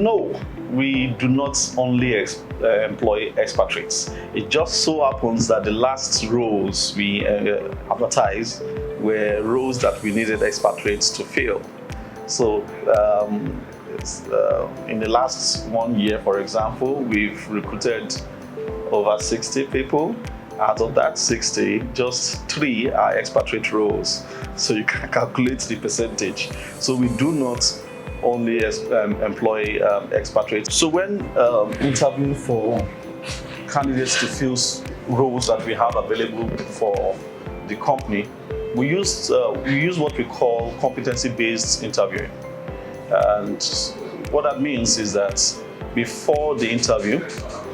No, we do not only employ expatriates. It just so happens that the last roles we advertised were roles that we needed expatriates to fill. So in the last 1 year, for example, we've recruited over 60 people. Out of that 60, just 3 are expatriate roles. So you can calculate the percentage. So we do not only employ expatriates. So when interviewing for candidates to fill roles that we have available for the company, we use what we call competency-based interviewing. And what that means is that before the interview,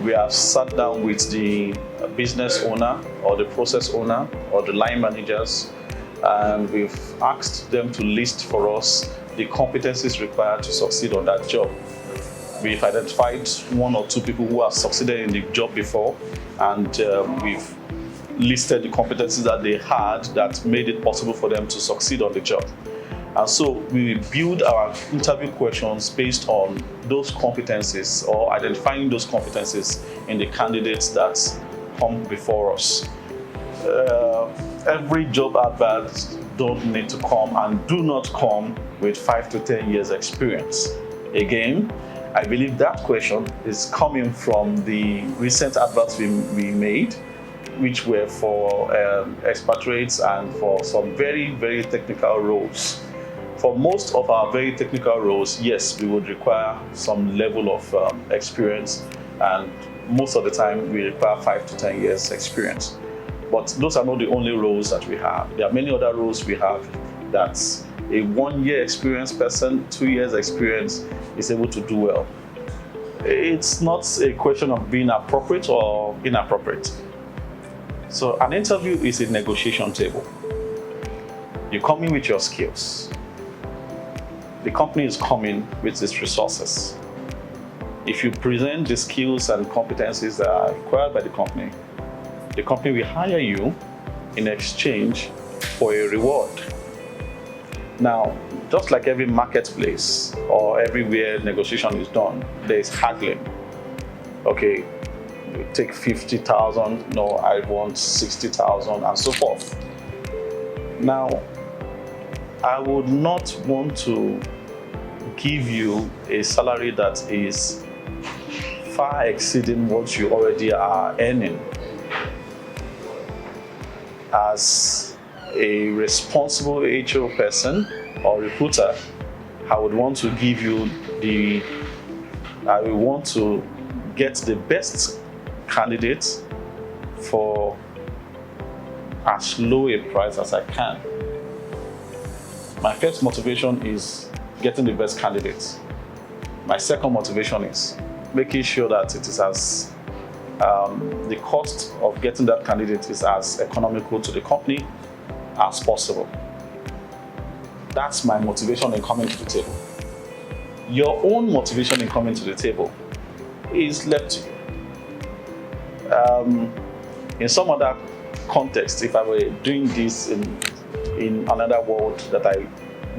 we have sat down with the business owner or the process owner or the line managers, and we've asked them to list for us the competencies required to succeed on that job. We've identified 1 or 2 people who have succeeded in the job before, and we've listed the competencies that they had that made it possible for them to succeed on the job. And so we build our interview questions based on those competencies, or identifying those competencies in the candidates that come before us. Every job advert don't need to come and do not come with 5 to 10 years experience. Again, I believe that question is coming from the recent adverts we made, which were for expatriates and for some very, very technical roles. For most of our very technical roles, yes, we would require some level of experience, and most of the time we require 5 to 10 years experience. But those are not the only roles that we have. There are many other roles we have that's a 1-year experienced person, 2 years experience is able to do well. It's not a question of being appropriate or inappropriate. So an interview is a negotiation table. You come in with your skills. The company is coming with its resources. If you present the skills and competencies that are required by the company will hire you in exchange for a reward. Now, just like every marketplace or everywhere negotiation is done, there is haggling. Okay, you take 50,000, no, I want 60,000, and so forth. Now, I would not want to give you a salary that is far exceeding what you already are earning. As a responsible HR person or recruiter, I would want to give you I would want to get the best candidates for as low a price as I can. My first motivation is getting the best candidates. My second motivation is making sure that it is as the cost of getting that candidate is as economical to the company as possible. That's my motivation in coming to the table. Your own motivation in coming to the table is left to you. In some other context, if I were doing this in another world that I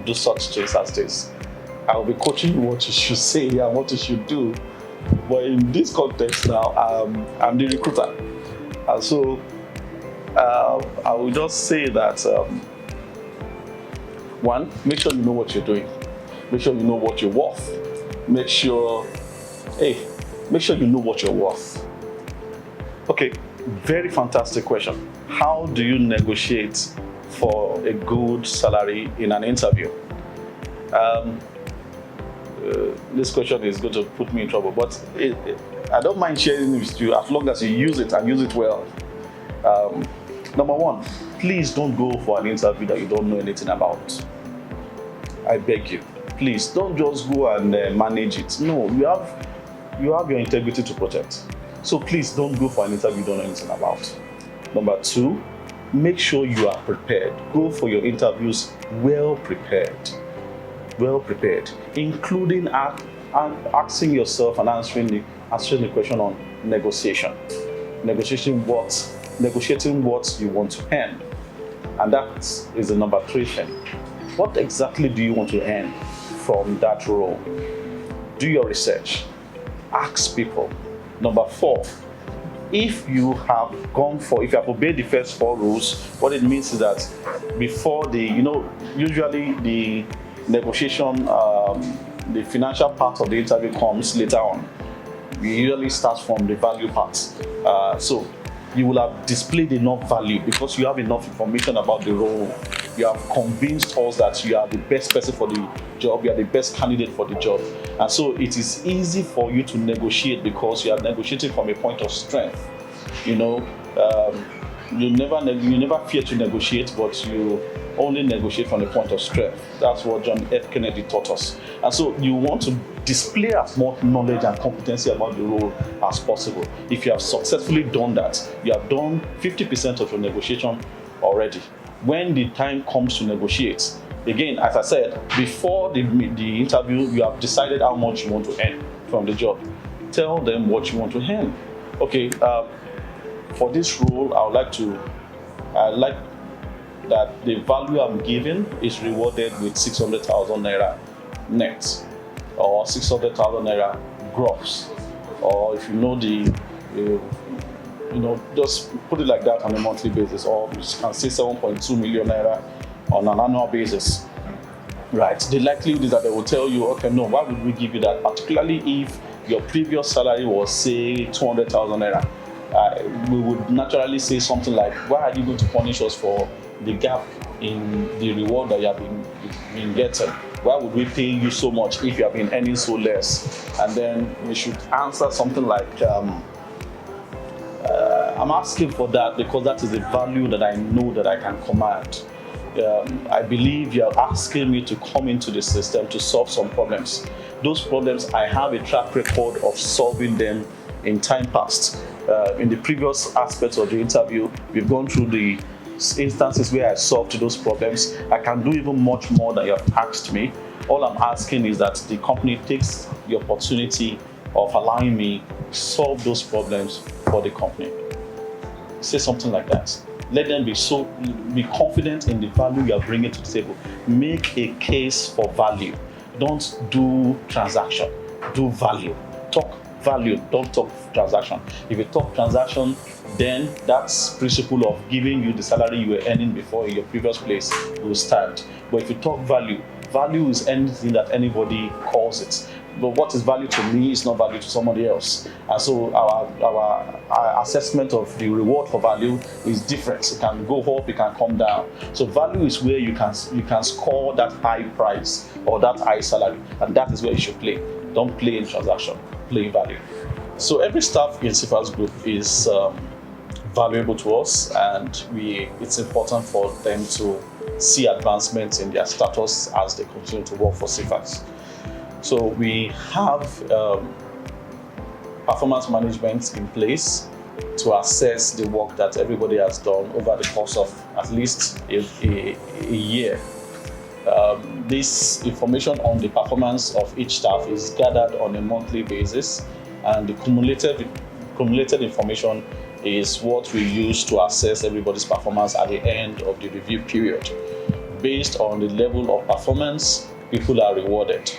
do such things as this, I will be coaching you what you should say and what you should do. But in this context now, I'm the recruiter. And so I will just say that, one, make sure you know what you're doing. Make sure you know what you're worth. Make sure you know what you're worth. Okay, very fantastic question. How do you negotiate for a good salary in an interview? This question is going to put me in trouble, but I don't mind sharing it with you as long as you use it and use it well. Number one, please don't go for an interview that you don't know anything about. I beg you, please don't just go and manage it. No, you have your integrity to protect. So please don't go for an interview you don't know anything about. Number two, make sure you are prepared. Go for your interviews well prepared, including asking yourself and answering the question on negotiation. Negotiating what you want to earn. And that is the number 3 thing. What exactly do you want to earn from that role? do your research, ask people. Number 4, if you have obeyed the first 4 rules, what it means is that before usually the negotiation, the financial part of the interview comes later on. We usually start from the value part. So you will have displayed enough value because you have enough information about the role. You have convinced us that you are the best person for the job, you are the best candidate for the job. And so it is easy for you to negotiate because you are negotiating from a point of strength. You never fear to negotiate, but you only negotiate from the point of strength. That's what John F. Kennedy taught us. And so you want to display as much knowledge and competency about the role as possible. If you have successfully done that, you have done 50% of your negotiation already. When the time comes to negotiate, again, as I said, before the interview, you have decided how much you want to earn from the job. Tell them what you want to earn. Okay, for this role, I like that the value I'm giving is rewarded with 600,000 naira net, or 600,000 naira gross, or if you know just put it like that on a monthly basis, or you can say 7.2 million naira on an annual basis. Right? The likelihood is that they will tell you, okay, no, why would we give you that? Particularly if your previous salary was, say, 200,000 naira. We would naturally say something like, why are you going to punish us for the gap in the reward that you have been getting? Why would we pay you so much if you have been earning so less? And then we should answer something like, I'm asking for that because that is the value that I know that I can command. I believe you're asking me to come into the system to solve some problems. Those problems, I have a track record of solving them in time past. In the previous aspects of the interview, we've gone through the instances where I solved those problems. I can do even much more than you have asked me. All I'm asking is that the company takes the opportunity of allowing me to solve those problems for the company. Say something like that. Let them be confident in the value you are bringing to the table. Make a case for value. Don't do transaction. Do value. Talk value. Don't talk transaction. If you talk transaction, then that's principle of giving you the salary you were earning before in your previous place will stand. But if you talk value, value is anything that anybody calls it. But what is value to me is not value to somebody else. And so our assessment of the reward for value is different. It can go up, it can come down. So value is where you can score that high price or that high salary, and that is where you should play. Don't play in transaction, play value. So every staff in SIFAX Group is valuable to us, and it's important for them to see advancements in their status as they continue to work for SIFAX. So we have performance management in place to assess the work that everybody has done over the course of at least a year. This information on the performance of each staff is gathered on a monthly basis, and the cumulated information is what we use to assess everybody's performance at the end of the review period. Based on the level of performance, people are rewarded.